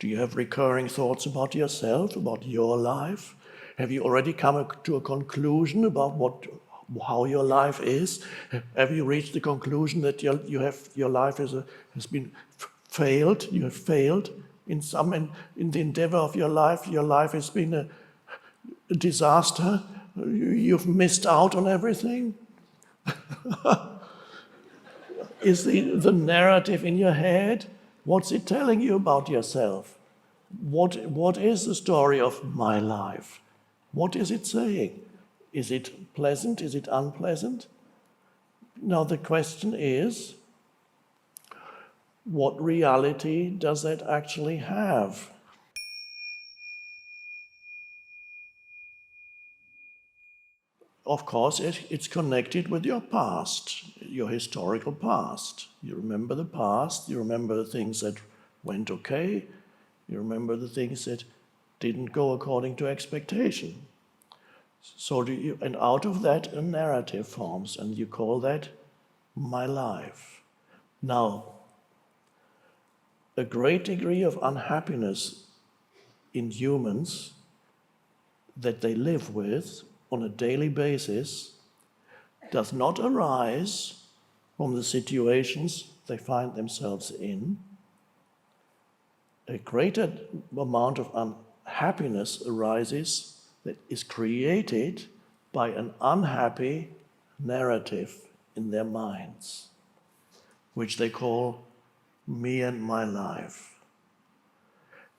Do you have recurring thoughts about yourself, about your life? Have you already come to a conclusion about how your life is? Have you reached the conclusion that your life has been failed? You have failed in the endeavor of your life. Your life has been a disaster. You've missed out on everything. Is the narrative in your head? What's it telling you about yourself? What is the story of my life? What is it saying? Is it pleasant? Is it unpleasant? Now the question is, what reality does that actually have? Of course, it's connected with your past, your historical past. You remember the past, you remember the things that went okay, you remember the things that didn't go according to expectation. And out of that a narrative forms, and you call that my life. Now, a great degree of unhappiness in humans that they live with on a daily basis does not arise from the situations they find themselves in. A greater amount of unhappiness arises that is created by an unhappy narrative in their minds, which they call me and my life.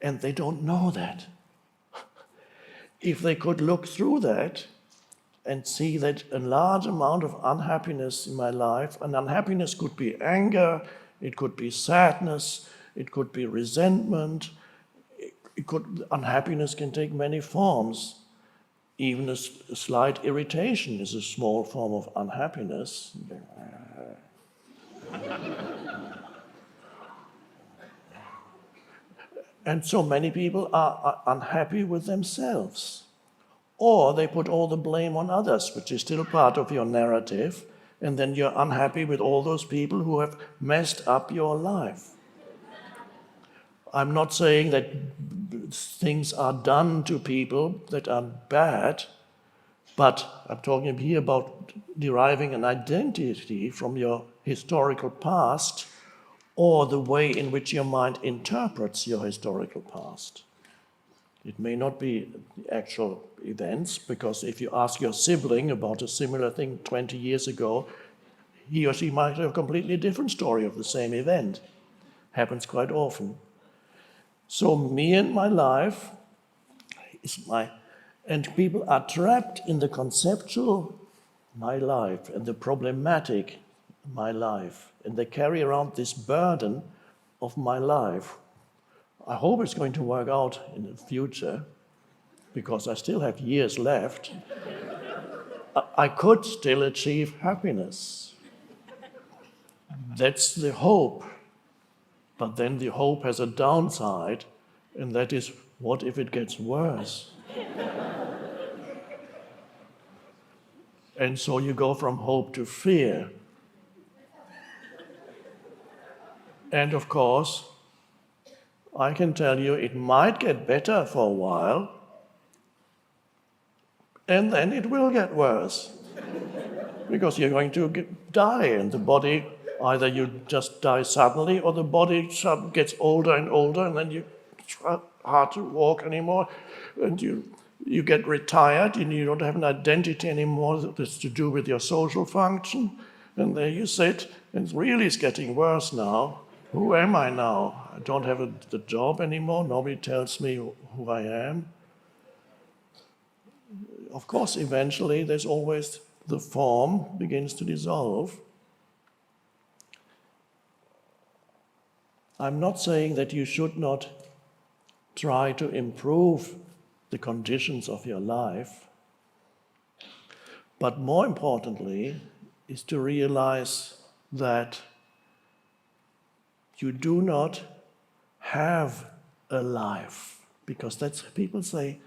And they don't know that. If they could look through that and see that a large amount of unhappiness in my life, and unhappiness could be anger, it could be sadness, it could be resentment, unhappiness can take many forms. Even a slight irritation is a small form of unhappiness. And so many people are unhappy with themselves. Or they put all the blame on others, which is still part of your narrative, and then you're unhappy with all those people who have messed up your life. I'm not saying that things are done to people that are bad, but I'm talking here about deriving an identity from your historical past or the way in which your mind interprets your historical past. It may not be the actual events, because if you ask your sibling about a similar thing 20 years ago, he or she might have a completely different story of the same event. Happens quite often. So me and my life and people are trapped in the conceptual my life and the problematic my life, and they carry around this burden of my life. I hope it's going to work out in the future, because I still have years left. I could still achieve happiness. That's the hope. But then the hope has a downside, and that is, what if it gets worse? And so you go from hope to fear. And of course, I can tell you it might get better for a while, and then it will get worse. Because you're going to die, and the body, either you just die suddenly, or the body gets older and older, and then it's hard to walk anymore, and you get retired, and you don't have an identity anymore that's to do with your social function, and there you sit, and really it's getting worse now. Who am I now? I don't have the job anymore. Nobody tells me who I am. Of course, eventually, there's always the form begins to dissolve. I'm not saying that you should not try to improve the conditions of your life, but more importantly is to realize that you do not have a life, because that's, people say,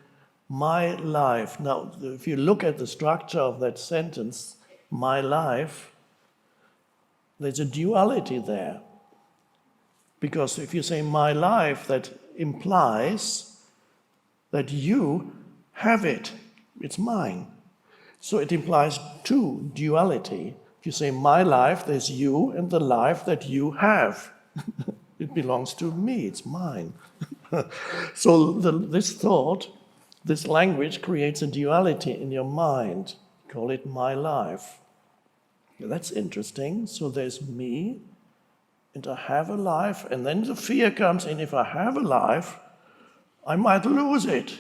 my life. Now, if you look at the structure of that sentence, my life, there's a duality there. Because if you say my life, that implies that you have it. It's mine. So it implies two, duality. If you say my life, there's you and the life that you have. It belongs to me, it's mine. So this thought, this language creates a duality in your mind. Call it my life. That's interesting. So there's me, and I have a life, and then the fear comes in, if I have a life, I might lose it.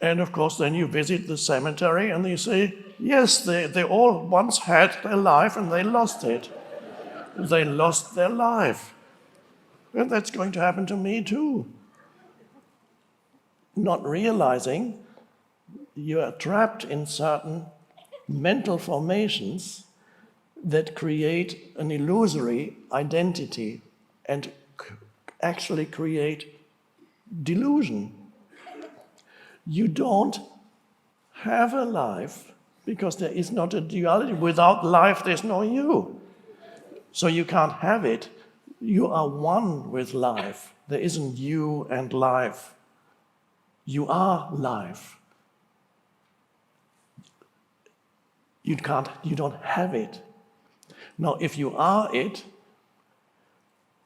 And of course, then you visit the cemetery and you say, yes, they all once had their life and they lost it. They lost their life. And that's going to happen to me too. Not realizing you are trapped in certain mental formations that create an illusory identity and actually create delusion. You don't have a life because there is not a duality. Without life, there's no you. So you can't have it. You are one with life. There isn't you and life. You are life. You don't have it. Now, if you are it,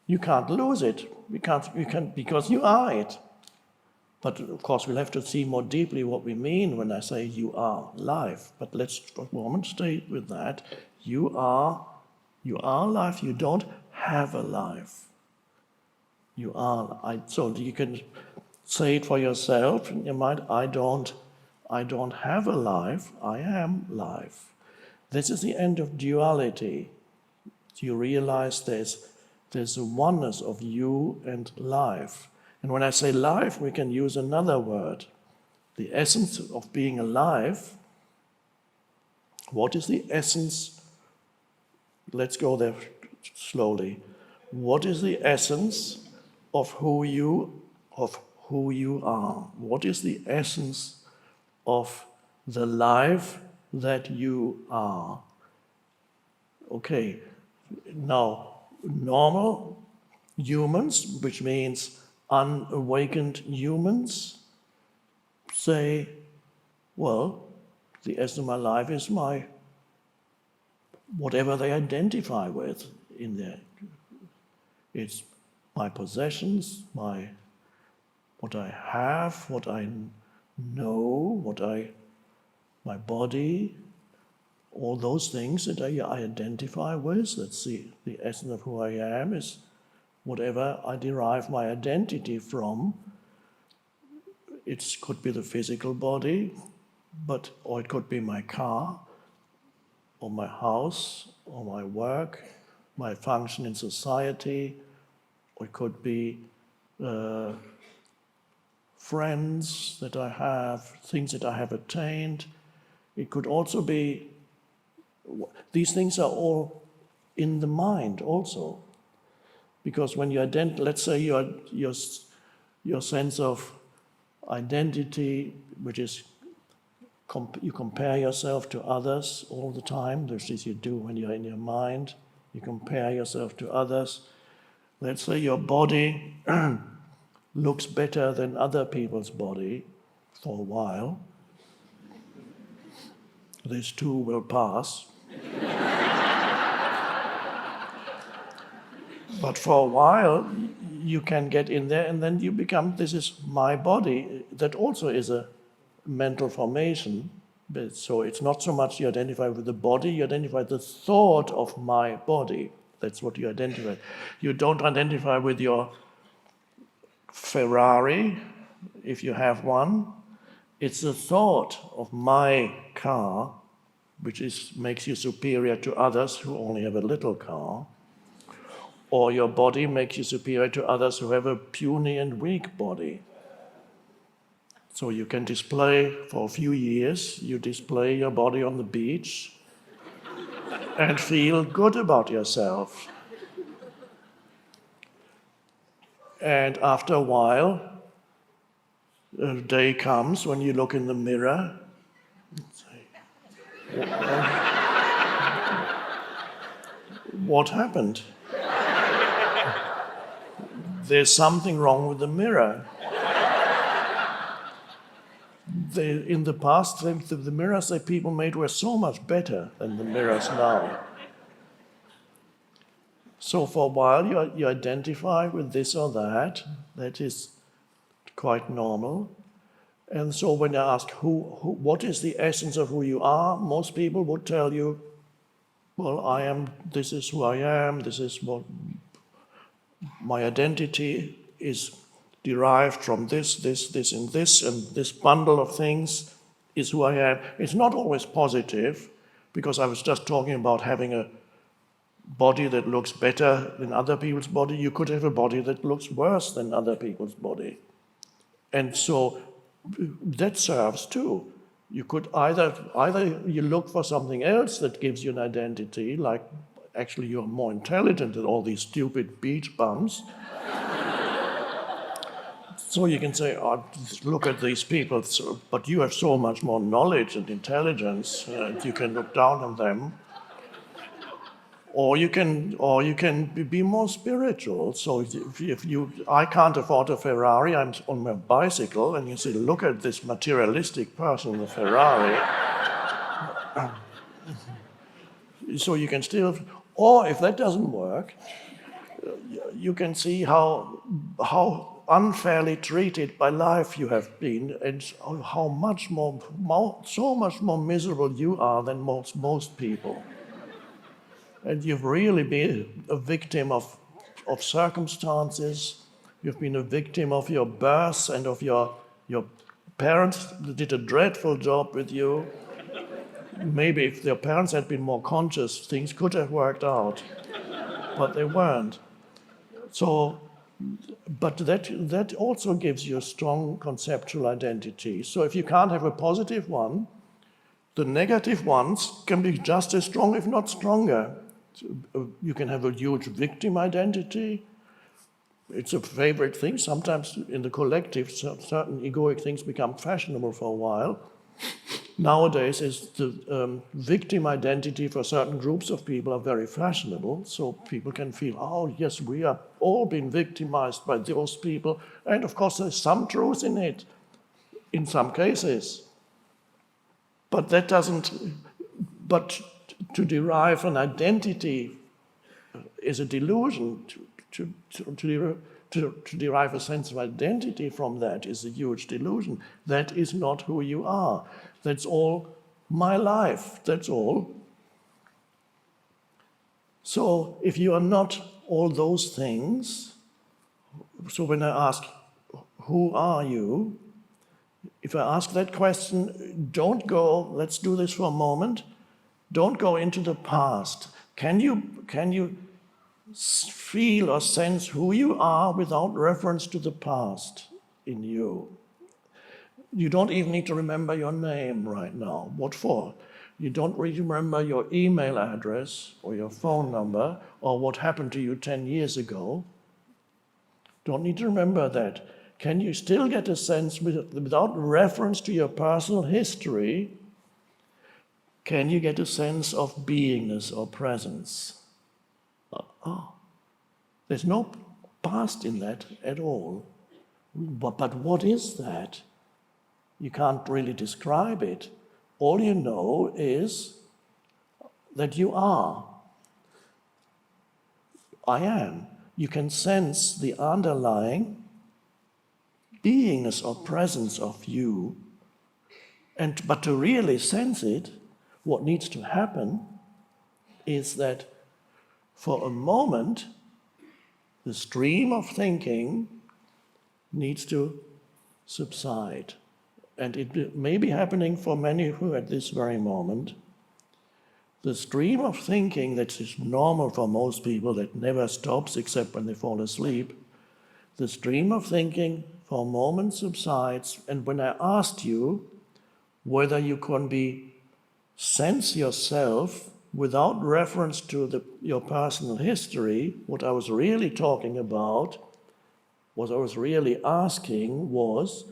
you can't lose it. Because you are it. But of course, we'll have to see more deeply what we mean when I say you are life. But let's for a moment stay with that. You are life. You don't have a life. You are. So you can say it for yourself in your mind. I don't have a life. I am life. This is the end of duality. You realize there's a oneness of you and life. And when I say life, we can use another word. The essence of being alive. What is the essence? Let's go there slowly. What is the essence of who you are? What is the essence of the life that you are? Okay, now normal humans, which means unawakened humans, say, well, the essence of my life is my, whatever they identify with in there. It's my possessions, what I have, what I know, my body, all those things that I identify with. That's the essence of who I am, is whatever I derive my identity from. It could be the physical body, or it could be my car, or my house, or my work, my function in society, or it could be friends that I have, things that I have attained. It could also be, these things are all in the mind also. Because when you let's say your sense of identity, which is you compare yourself to others all the time. There's this you do when you're in your mind. You compare yourself to others. Let's say your body looks better than other people's body for a while. This too will pass. But for a while, you can get in there and then you become, this is my body. That also is a mental formation. But so it's not so much you identify with the body, you identify the thought of my body. That's what you identify. You don't identify with your Ferrari, if you have one. It's the thought of my car, which makes you superior to others who only have a little car. Or your body makes you superior to others who have a puny and weak body. So you can display, for a few years, you display your body on the beach and feel good about yourself. And after a while, a day comes when you look in the mirror and say, what happened? there's something wrong with the mirror. In the past, the mirrors that people made were so much better than the mirrors now. So for a while you identify with this or that. That is quite normal. And so when I ask what is the essence of who you are, most people would tell you, well, this is who I am, this is what my identity is derived from this, and this bundle of things is who I am. It's not always positive, because I was just talking about having a body that looks better than other people's body. You could have a body that looks worse than other people's body. And so that serves too. You could either you look for something else that gives you an identity, like actually you're more intelligent than all these stupid beach bums. So you can say, oh, look at these people, but you have so much more knowledge and intelligence, you can look down on them. Or you can be more spiritual. So I can't afford a Ferrari, I'm on my bicycle, and you say, look at this materialistic person in the Ferrari. So you can still, or if that doesn't work, you can see how unfairly treated by life you have been, and how so much more miserable you are than most people. And you've really been a victim of circumstances. You've been a victim of your birth and of your parents did a dreadful job with you. Maybe if their parents had been more conscious, things could have worked out, but they weren't. So, but that also gives you a strong conceptual identity. So if you can't have a positive one, the negative ones can be just as strong, if not stronger. You can have a huge victim identity. It's a favorite thing. Sometimes in the collective, certain egoic things become fashionable for a while. Nowadays, the victim identity for certain groups of people are very fashionable, so people can feel, oh yes, we are all being victimized by those people, and of course there's some truth in it, in some cases. But that doesn't, but to derive an identity is a delusion. To derive a sense of identity from that is a huge delusion. That is not who you are. That's all my life, that's all. So if you are not all those things, so when I ask, who are you? If I ask that question, don't go, let's do this for a moment, don't go into the past. Can you feel or sense who you are without reference to the past in you? You don't even need to remember your name right now. What for? You don't really remember your email address or your phone number or what happened to you 10 years ago. Don't need to remember that. Can you still get a sense without reference to your personal history? Can you get a sense of beingness or presence? There's no past in that at all. But what is that? You can't really describe it. All you know is that you are. I am. You can sense the underlying beingness or presence of you. But to really sense it, what needs to happen is that for a moment, the stream of thinking needs to subside. And it may be happening for many who at this very moment. The stream of thinking that is normal for most people, that never stops except when they fall asleep, the stream of thinking for a moment subsides. And when I asked you whether you can sense yourself without reference to your personal history, what I was really talking about, what I was really asking was,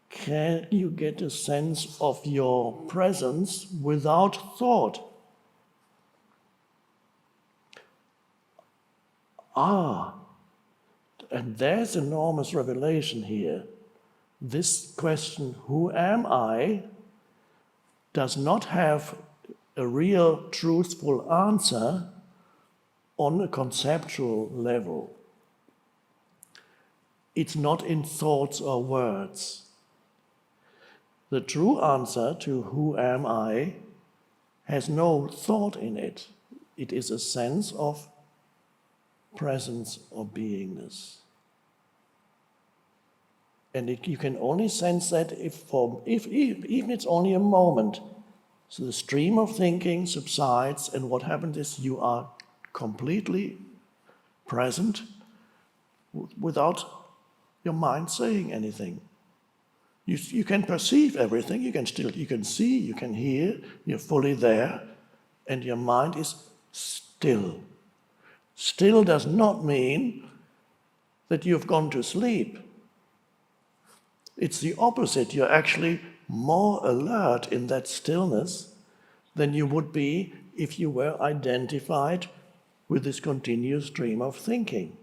can you get a sense of your presence without thought? And there's enormous revelation here. This question, who am I, does not have a real truthful answer on a conceptual level. It's not in thoughts or words. The true answer to who am I has no thought in it. It is a sense of presence or beingness. And you can only sense that if even it's only a moment. So the stream of thinking subsides, and what happens is you are completely present without your mind saying anything. You can perceive everything, you can see, you can hear, you're fully there, and your mind is still. Still does not mean that you've gone to sleep. It's the opposite. You're actually more alert in that stillness than you would be if you were identified with this continuous stream of thinking.